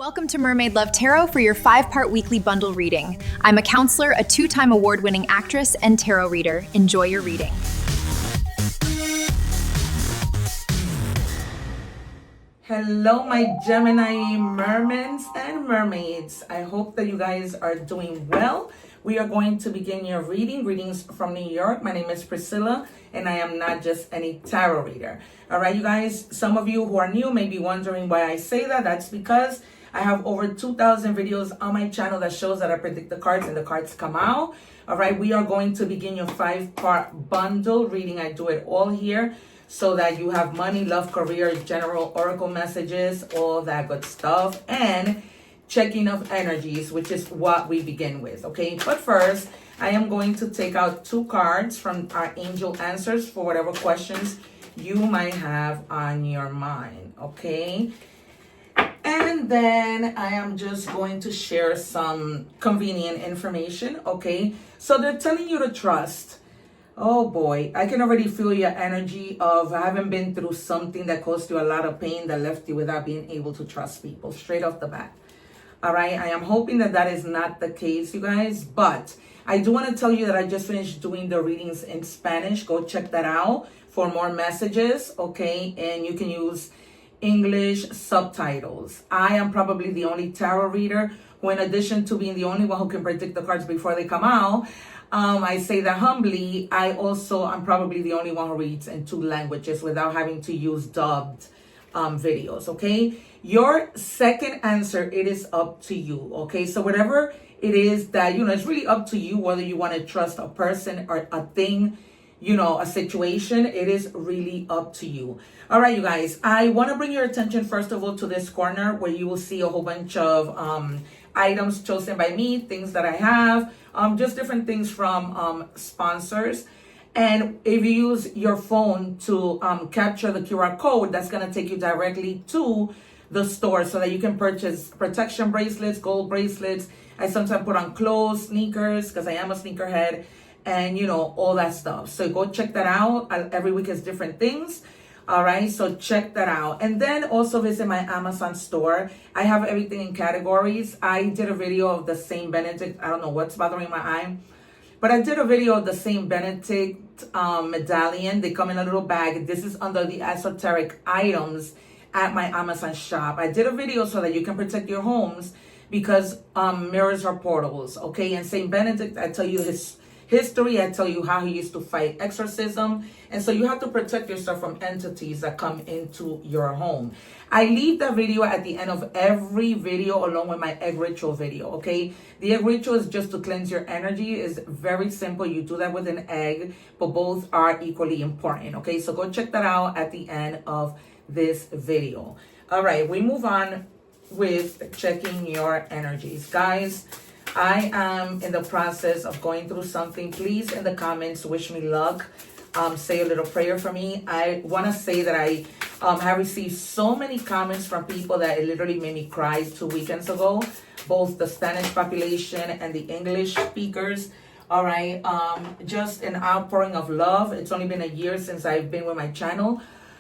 Welcome to Mermaid Love Tarot for your 5-part weekly bundle reading. I'm a counselor, a 2-time award-winning actress, and tarot reader. Enjoy your reading. Hello, my Gemini mermen and mermaids. I hope that you guys are doing well. We are going to begin your reading. Greetings from New York. My name is Priscilla, and I am not just any tarot reader. All right, you guys, some of you who are new may be wondering why I say that. That's because I have over 2,000 videos on my channel that shows that I predict the cards and the cards come out. All right, we are going to begin your 5-part bundle reading. I do it all here so that you have money, love, career, general oracle messages, all that good stuff, and checking of energies, which is what we begin with, okay? But first, I am going to take out 2 cards from our angel answers for whatever questions you might have on your mind, okay? And then I am just going to share some convenient information, okay? So they're telling you to trust. Oh boy, I can already feel your energy of having been through something that caused you a lot of pain that left you without being able to trust people straight off the bat. All right, I am hoping that that is not the case, you guys, but I do want to tell you that I just finished doing the readings in Spanish. Go check that out for more messages, okay? And you can use English subtitles. I am probably the only tarot reader who, in addition to being the only one who can predict the cards before they come out, I say that humbly, I'm probably the only one who reads in 2 languages without having to use dubbed videos, okay? Your second answer, it is up to you, okay? So whatever it is that, it's really up to you whether you want to trust a person or a thing, a situation. It is really up to you. All right, you guys, I want to bring your attention, first of all, to this corner where you will see a whole bunch of items chosen by me, things that I have, just different things from sponsors. And if you use your phone to capture the QR code, that's going to take you directly to the store so that you can purchase protection bracelets, gold bracelets. I sometimes put on clothes, sneakers, because I am a sneakerhead, and all that stuff. So go check that out. Every week is different things. All right, so check that out. And then also visit my Amazon store. I have everything in categories. I did a video of the Saint Benedict. I don't know what's bothering my eye, but I did a video of the Saint Benedict medallion. They come in a little bag. This is under the esoteric items at my Amazon shop. I did a video so that you can protect your homes because mirrors are portals, okay? And Saint Benedict, I tell you his history, I tell you how he used to fight exorcism. And so you have to protect yourself from entities that come into your home. I leave that video at the end of every video along with my egg ritual video, okay? The egg ritual is just to cleanse your energy. It's very simple. You do that with an egg, but both are equally important, okay? So go check that out at the end of this video. All right, we move on with checking your energies. Guys, I am in the process of going through something. Please, in the comments, wish me luck. Say a little prayer for me. I want to say that I have received so many comments from people that it literally made me cry 2 weekends ago, both the Spanish population and the English speakers. All right, just an outpouring of love. It's only been a year since I've been with my channel.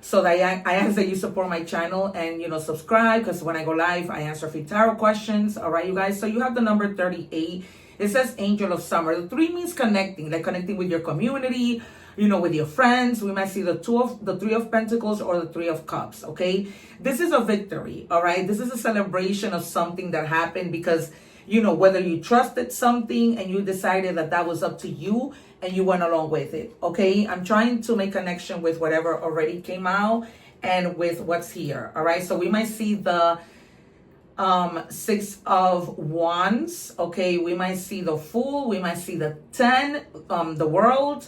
So that I ask that you support my channel and, subscribe, because when I go live, I answer free tarot questions. All right, you guys. So you have the number 38. It says Angel of Summer. The 3 means connecting, like connecting with your community, with your friends. We might see the 3 of Pentacles or the 3 of Cups, okay? This is a victory, all right? This is a celebration of something that happened because, whether you trusted something and you decided that that was up to you, and you went along with it, okay? I'm trying to make connection with whatever already came out and with what's here, all right? So we might see the 6 of Wands, okay? We might see the Fool. We might see the 10, the World.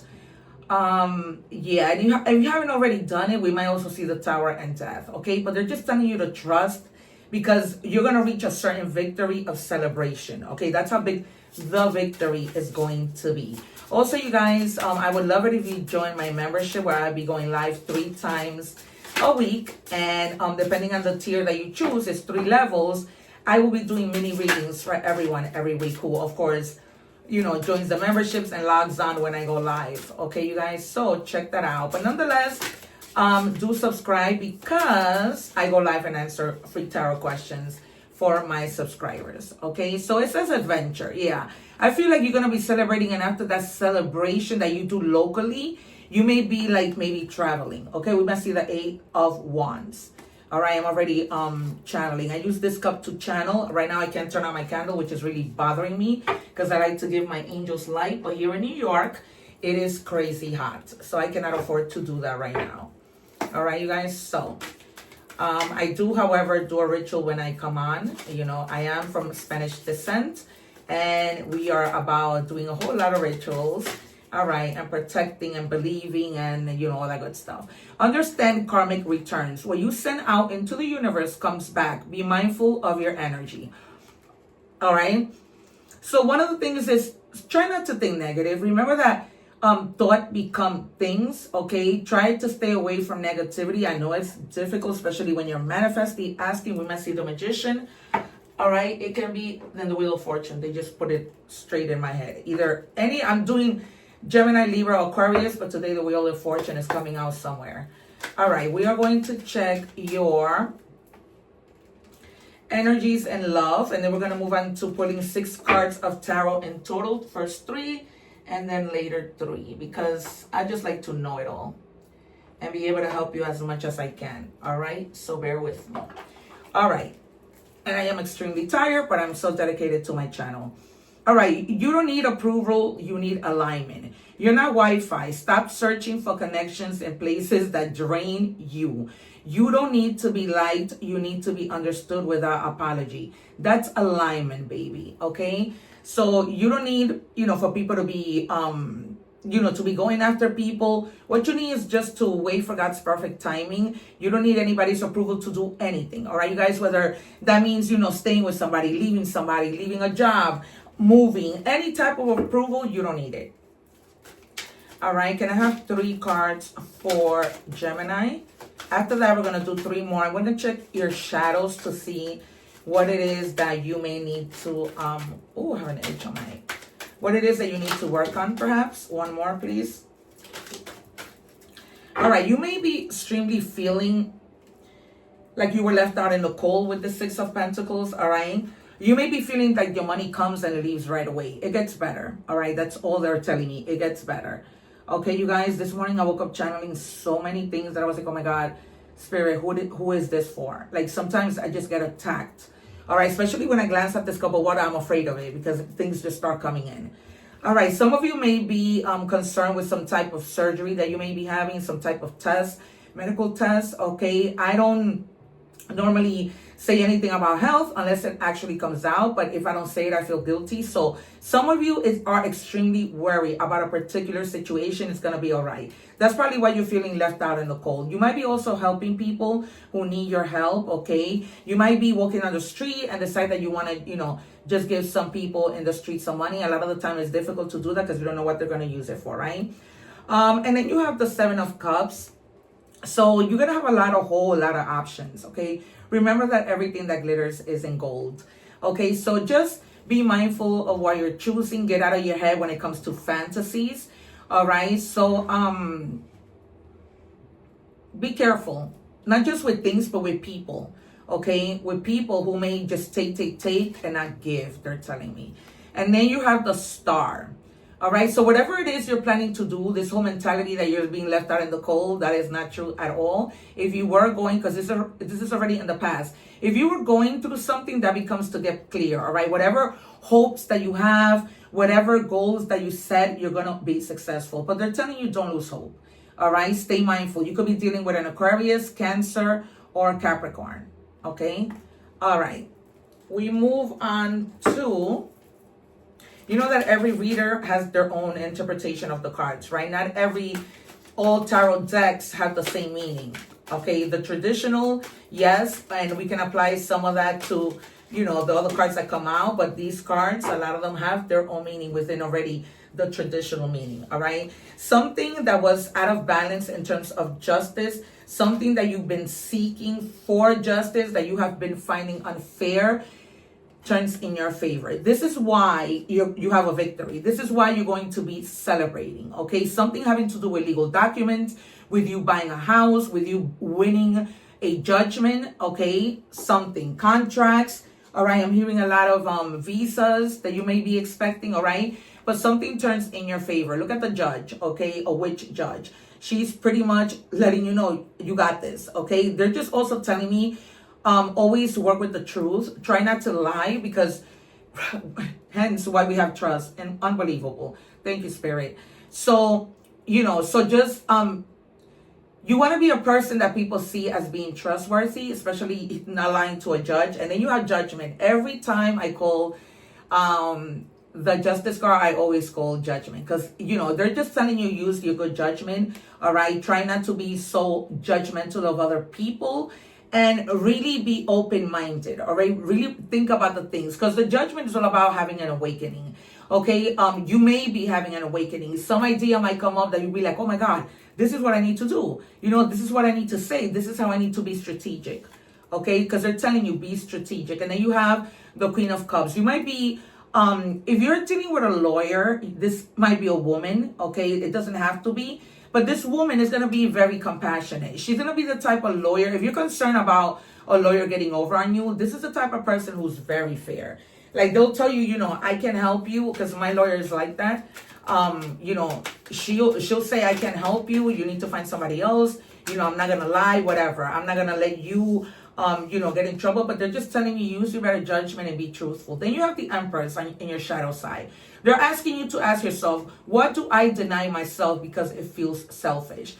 Yeah, and if you haven't already done it, we might also see the Tower and Death, okay? But they're just telling you to trust because you're going to reach a certain victory of celebration, okay? That's how big the victory is going to be. Also, you guys, I would love it if you join my membership where I'll be going live 3 times a week. And depending on the tier that you choose, it's 3 levels. I will be doing mini readings for everyone every week who, of course, joins the memberships and logs on when I go live. Okay, you guys, so check that out. But nonetheless, do subscribe because I go live and answer free tarot questions for my subscribers. Okay, so it says adventure. Yeah, I feel like you're gonna be celebrating, and after that celebration that you do locally, you may be like maybe traveling. Okay, we must see the 8 of Wands. All right, I'm already channeling. I use this cup to channel. Right now I can't turn on my candle, which is really bothering me because I like to give my angels light. But here in New York, it is crazy hot, so I cannot afford to do that right now. All right, you guys. So I do, however, do a ritual when I come on. You know, I am from Spanish descent, and we are about doing a whole lot of rituals. All right, and protecting and believing and, you know, all that good stuff. Understand karmic returns. What you send out into the universe comes back. Be mindful of your energy. All right. So one of the things is try not to think negative. Remember that thought become things. Okay, try to stay away from negativity. I know it's difficult, especially when you're manifesting, asking. We might see the Magician. All right, it can be then the Wheel of Fortune. They just put it straight in my head. Either I'm doing Gemini, Libra, Aquarius, but today the Wheel of Fortune is coming out somewhere. All right, we are going to check your energies and love, and then we're going to move on to pulling 6 cards of tarot in total. First 3 and then later 3, because I just like to know it all and be able to help you as much as I can. All right, so bear with me. All right, and I am extremely tired, but I'm so dedicated to my channel. All right, you don't need approval, you need alignment. You're not Wi-Fi. Stop searching for connections in places that drain you. You don't need to be liked, you need to be understood without apology. That's alignment, baby, okay? So you don't need, you know, for people to be, you know, to be going after people. What you need is just to wait for God's perfect timing. You don't need anybody's approval to do anything, all right, you guys? Whether that means, you know, staying with somebody, leaving a job, moving, any type of approval, you don't need it. All right, can I have 3 cards for Gemini? After that, we're going to do 3 more. I'm going to check your shadows to see what it is that you may need to, oh, I have an H on my, what it is that you need to work on, perhaps. 1 more, please. All right, you may be extremely feeling like you were left out in the cold with the 6 of Pentacles, all right? You may be feeling like your money comes and leaves right away. It gets better, all right? That's all they're telling me. It gets better. Okay, you guys, this morning I woke up channeling so many things that I was like, oh my God, Spirit, who is this for? Like sometimes I just get attacked, all right? Especially when I glance at this cup of water, I'm afraid of it because things just start coming in. All right, some of you may be concerned with some type of surgery that you may be having, some type of test, medical test, okay? I don't normally say anything about health unless it actually comes out, but if I don't say it, I feel guilty. So some of you are extremely worried about a particular situation. It's going to be all right. That's probably why you're feeling left out in the cold. You might be also helping people who need your help, okay? You might be walking on the street and decide that you want to, you know, just give some people in the street some money. A lot of the time it's difficult to do that because you don't know what they're going to use it for, right? And then you have the 7 of Cups. So you're going to have a whole lot of options, okay? Remember that everything that glitters is in gold, okay? So just be mindful of what you're choosing. Get out of your head when it comes to fantasies, all right? So be careful, not just with things, but with people, okay? With people who may just take and not give, they're telling me. And then you have the Star. All right, so whatever it is you're planning to do, this whole mentality that you're being left out in the cold, that is not true at all. If you were going, because this is already in the past, if you were going through something, that becomes to get clear, all right? Whatever hopes that you have, whatever goals that you set, you're going to be successful. But they're telling you don't lose hope, all right? Stay mindful. You could be dealing with an Aquarius, Cancer, or Capricorn, okay? All right, we move on to... You know that every reader has their own interpretation of the cards, right? Not all tarot decks have the same meaning, okay? The traditional, yes, and we can apply some of that to, you know, the other cards that come out, but these cards, a lot of them have their own meaning within already the traditional meaning, all right? Something that was out of balance in terms of justice, something that you've been seeking for justice, that you have been finding unfair, turns in your favor. This is why you have a victory. This is why you're going to be celebrating, okay? Something having to do with legal documents, with you buying a house, with you winning a judgment, okay? Something, contracts, All right, I'm hearing a lot of visas that you may be expecting. All right, but something turns in your favor. Look at the judge, okay, a witch judge. She's pretty much letting you know you got this, okay? They're just also telling me always work with the truth. Try not to lie, because hence why we have trust. And unbelievable. Thank you, Spirit. So, so just you want to be a person that people see as being trustworthy, especially not lying to a judge. And then you have judgment. Every time I call the justice card, I always call judgment, because they're just telling you use your good judgment. All right, try not to be so judgmental of other people, and really be open-minded. All right, really think about the things, because the judgment is all about having an awakening. Okay, you may be having an awakening. Some idea might come up that you'll be like, oh my God, this is what I need to do. This is what I need to say. This is how I need to be strategic. Okay, because they're telling you be strategic. And then you have the Queen of Cups. You might be, if you're dealing with a lawyer, this might be a woman. Okay, it doesn't have to be. But this woman is going to be very compassionate. She's going to be the type of lawyer, if you're concerned about a lawyer getting over on you, this is the type of person who's very fair. Like, they'll tell you, I can help you, because my lawyer is like that. She'll say, I can help you. You need to find somebody else. I'm not going to lie, whatever. I'm not going to let you, get in trouble. But they're just telling you, use your better judgment and be truthful. Then you have the Empress in your shadow side. They're asking you to ask yourself, what do I deny myself because it feels selfish?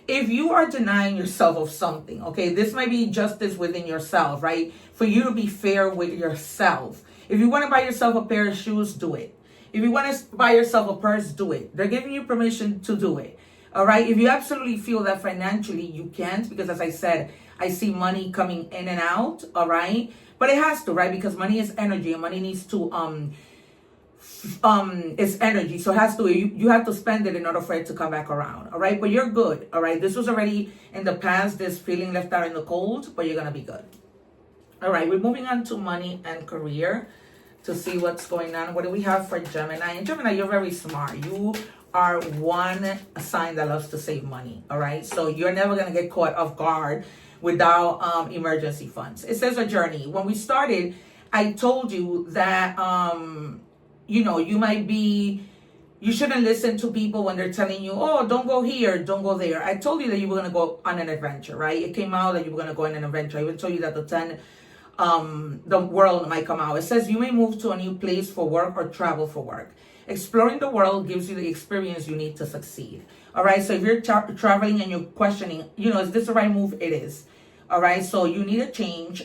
If you are denying yourself of something, okay, this might be justice within yourself, right? For you to be fair with yourself. If you want to buy yourself a pair of shoes, do it. If you want to buy yourself a purse, do it. They're giving you permission to do it. All right. If you absolutely feel that financially you can't, because as I said, I see money coming in and out. All right. But it has to, right? Because money is energy, and money needs to, it's energy. So it has to, you have to spend it in order for it to come back around. All right. But you're good. All right. This was already in the past, this feeling left out in the cold, but you're going to be good. All right. We're moving on to money and career to see what's going on. What do we have for Gemini? And Gemini, you're very smart. You are one sign that loves to save money. All right. So you're never going to get caught off guard without emergency funds. It says a journey. When we started, I told you that, you might be, you shouldn't listen to people when they're telling you, oh, don't go here, don't go there. I told you that you were going to go on an adventure, right? It came out that you were going to go on an adventure. I even told you that the world might come out. It says you may move to a new place for work or travel for work. Exploring the world gives you the experience you need to succeed. All right. So if you're traveling and you're questioning, is this the right move? It is. All right. So you need a change.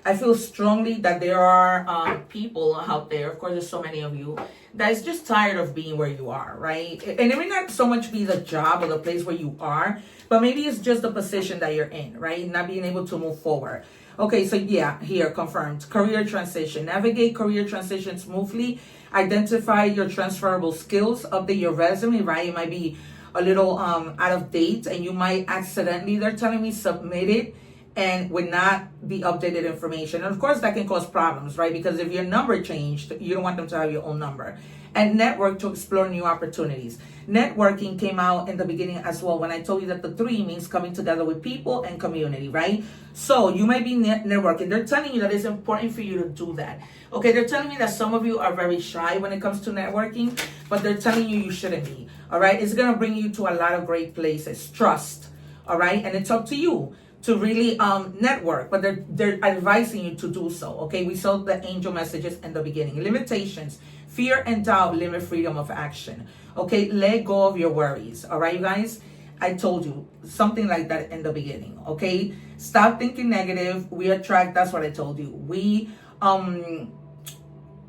I feel strongly that there are people out there. Of course, there's so many of you that is just tired of being where you are, right? And it may not so much be the job or the place where you are, but maybe it's just the position that you're in, right? Not being able to move forward. Okay, so yeah, here, confirmed. Career transition. Navigate career transition smoothly. Identify your transferable skills. Update your resume, right? It might be a little out of date, and you might accidentally, they're telling me, submit it and with not the updated information. And of course, that can cause problems, right? Because if your number changed, you don't want them to have your own number. And network to explore new opportunities. Networking came out in the beginning as well when I told you that the 3 means coming together with people and community, right? So you might be networking. They're telling you that it's important for you to do that. Okay, they're telling me that some of you are very shy when it comes to networking, but they're telling you shouldn't be, all right? It's going to bring you to a lot of great places. Trust, all right? And it's up to you to really network, but they're advising you to do so. Okay, we saw the angel messages in the beginning. Limitations, fear and doubt limit freedom of action. Okay, let go of your worries. All right, you guys, I told you something like that in the beginning. Okay, stop thinking negative. We attract. That's what I told you. We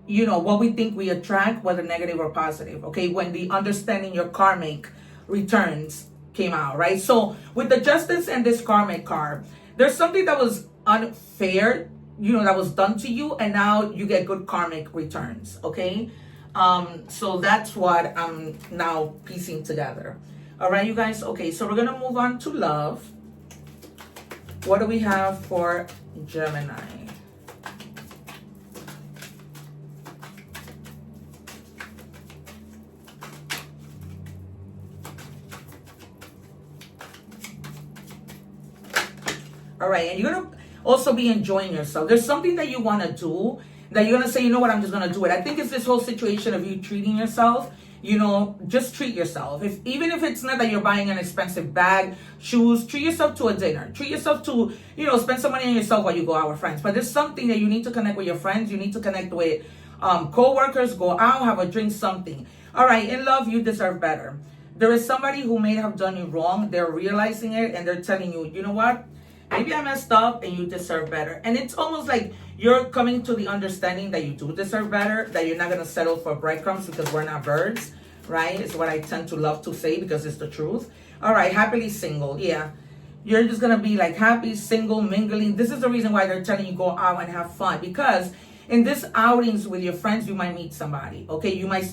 what we think we attract, whether negative or positive. Okay, when the understanding your karmic returns came out, right? So with the justice and this karmic card, there's something that was unfair, that was done to you, and now you get good karmic returns. Okay, so that's what I'm now piecing together. All right, you guys. Okay, so we're gonna move on to love. What do we have for Gemini? All right, and you're gonna, also be enjoying yourself. There's something that you want to do that you're going to say, you know what, I'm just going to do it. I think it's this whole situation of you treating yourself. You know, just treat yourself. Even if it's not that you're buying an expensive bag, shoes, treat yourself to a dinner. Treat yourself to, you know, spend some money on yourself while you go out with friends. But there's something that you need to connect with your friends. You need to connect with co-workers, go out, have a drink, something. All right, in love, you deserve better. There is somebody who may have done you wrong. They're realizing it and they're telling you, you know what? Maybe I messed up and you deserve better. And it's almost like you're coming to the understanding that you do deserve better, that you're not going to settle for breadcrumbs because we're not birds, right? It's what I tend to love to say because it's the truth. All right, happily single. Yeah. You're just going to be like happy, single, mingling. This is the reason why they're telling you go out and have fun, because in this outings with your friends, you might meet somebody. Okay, you might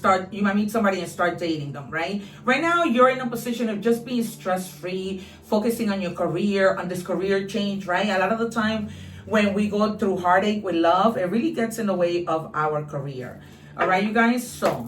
meet somebody and start dating them, right? Right now, you're in a position of just being stress-free, focusing on your career, on this career change, right? A lot of the time when we go through heartache with love, it really gets in the way of our career. All right, you guys, so...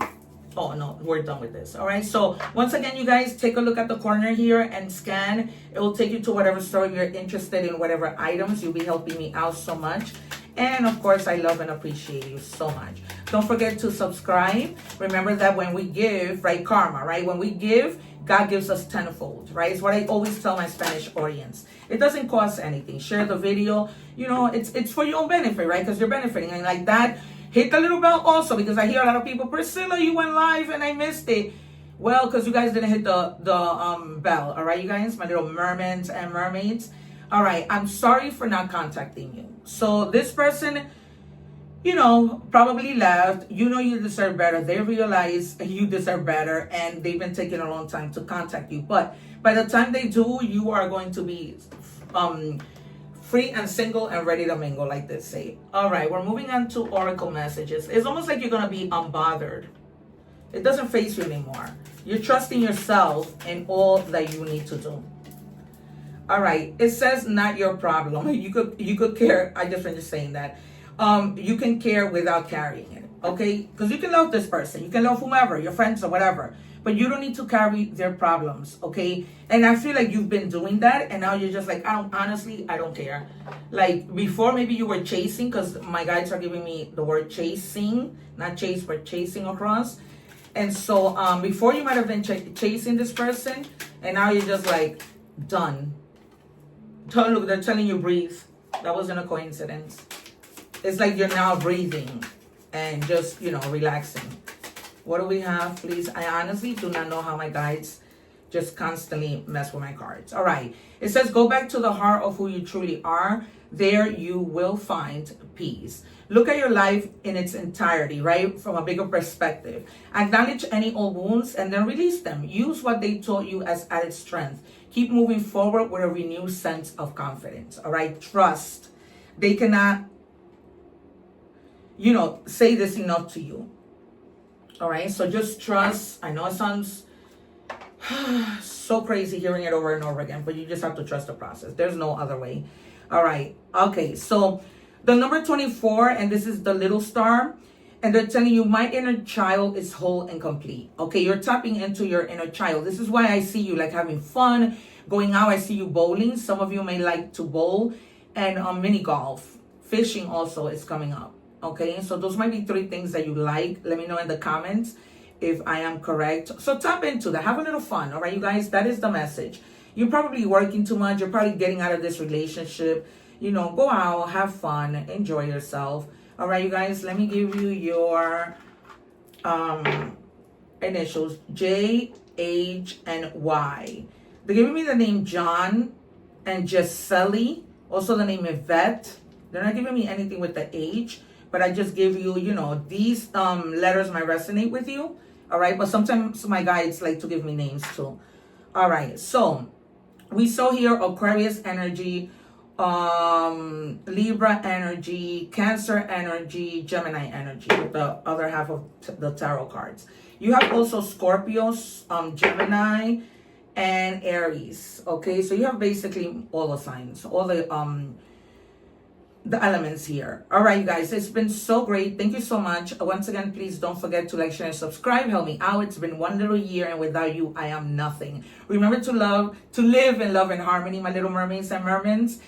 Oh, no, we're done with this. All right. So once again, you guys take a look at the corner here and scan. It will take you to whatever store you're interested in, whatever items. You'll be helping me out so much. And of course, I love and appreciate you so much. Don't forget to subscribe. Remember that when we give, right, karma, right? When we give, God gives us tenfold, right? It's what I always tell my Spanish audience. It doesn't cost anything. Share the video. You know, it's for your own benefit, right? Because you're benefiting. And like that, hit the little bell also, because I hear a lot of people, Priscilla, you went live and I missed it. Well, because you guys didn't hit the bell. All right, you guys, my little mermaids and mermaids. All right, I'm sorry for not contacting you. So this person, you know, probably left. You know you deserve better. They realize you deserve better, and they've been taking a long time to contact you. But by the time they do, you are going to be free and single and ready to mingle, like they say. All right, we're moving on to oracle messages. It's almost like you're going to be unbothered. It doesn't face you anymore. You're trusting yourself and all that you need to do. All right, it says not your problem. You could care. I just finished saying that. You can care without carrying it, okay? Because you can love this person. You can love whomever, your friends or whatever. But you don't need to carry their problems, okay? And I feel like you've been doing that, and now you're just like, I don't care. Like, before, maybe you were chasing, because my guides are giving me the word chasing, not chase, but chasing across. And so, before you might have been chasing this person, and now you're just like, done. Look, they're telling you breathe. That wasn't a coincidence. It's like you're now breathing and just, you know, relaxing. What do we have, please? I honestly do not know how my guides just constantly mess with my cards. All right. It says, go back to the heart of who you truly are. There you will find peace. Look at your life in its entirety, right? From a bigger perspective. Acknowledge any old wounds and then release them. Use what they taught you as added strength. Keep moving forward with a renewed sense of confidence. All right. Trust. They cannot, you know, say this enough to you. All right, so just trust. I know it sounds so crazy hearing it over and over again, but you just have to trust the process. There's no other way. All right, okay, so the number 24, and this is the little star, and they're telling you, my inner child is whole and complete. Okay, you're tapping into your inner child. This is why I see you like having fun, going out. I see you bowling. Some of you may like to bowl, and mini golf. Fishing also is coming up. Okay, so those might be 3 things that you like. Let me know in the comments if I am correct. So tap into that. Have a little fun. All right, you guys, that is the message. You're probably working too much. You're probably getting out of this relationship. You know, go out, have fun, enjoy yourself. All right, you guys, let me give you your initials, J, H, and Y. They're giving me the name John and Gisele. Also the name Yvette. They're not giving me anything with the H. But I just give you, you know, these letters might resonate with you. All right. But sometimes my guides like to give me names too. All right. So we saw here Aquarius energy, Libra energy, Cancer energy, Gemini energy with the other half of the tarot cards. You have also Scorpios, Gemini, and Aries. Okay. So you have basically all the signs, all the elements here. All right, you guys, it's been so great. Thank you so much. Once again, please don't forget to like, share, and subscribe. Help me out. It's been one little year, and without you, I am nothing. Remember to live and love in harmony, my little mermaids and mermaids.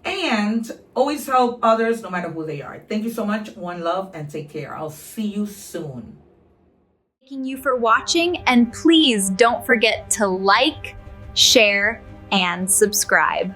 and always help others no matter who they are. Thank you so much. One love and take care. I'll see you soon. Thanking you for watching, and please don't forget to like, share, and subscribe.